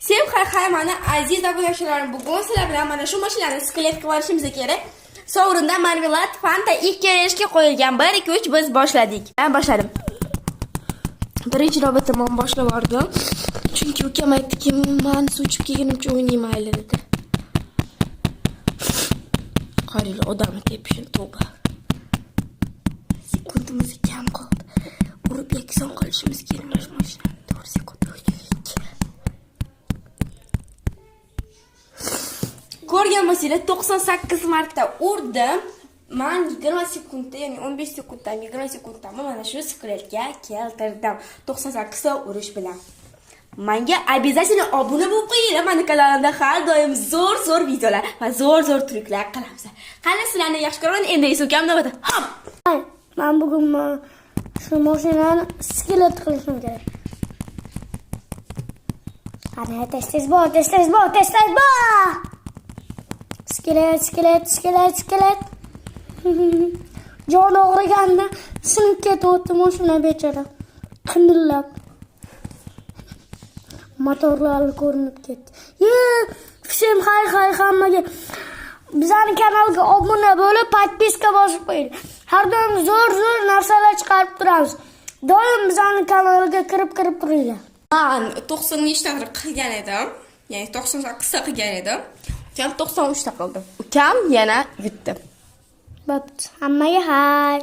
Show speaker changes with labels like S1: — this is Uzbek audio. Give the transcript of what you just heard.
S1: Sen hay mana aziz obunachilarim, bugun sizlar bilan mana shu mashinani skelet qilib olishimiz kerak. Sovrinda marmelat, Fanta 2 reshga qo'yilgan. 1 2 3 biz boshladik. Men boshladim. Birinchi navbatda men boshlab yubordim. Chunki ukam aytdiki, men sochib kelgunimcha o'ynaymayli dedi. Qaraylar, odamni tepishini to'g'ri. Sekundimiz kam qoldi. Urib yakson qilishimiz kerak mashinani. 4 sekund. Ko'rgan bo'lsanglar 98 marta urdim. Men 20 sekundda, ya'ni 15 sekunddan 20 sekunddan mana shu skletga keltirdim. 98 ta urish bilan. Menga обязательно obuna bo'lib qo'yinglar. Meni kanalimda har doim zo'r videolar va zo'r triklar qilamiz. Qani sizlarni yaxshi ko'raman. Endi esa ukam navbatda. Hop.
S2: Men bugun shu mashinani skelet qilishim kerak. Qani tez bor. Skelet. Jon og'riganda sinib ketyapti mashina bechara. Qindillab. Motorlari ko'rinib ketdi. Всем hay hammaga. Bizning kanalga obuna bo'lib, podpiska bosib qo'ying. Har doim zo'r narsalar chiqarib turamiz. Doim bizning kanalga kirib turinglar.
S1: Men 90 ta qilgan edim. Ya'ni 98 ta qilgan edim. Ukam 93 ta qildi. Ukam yana yutdi.
S2: Bo'pti. Hammaga hay.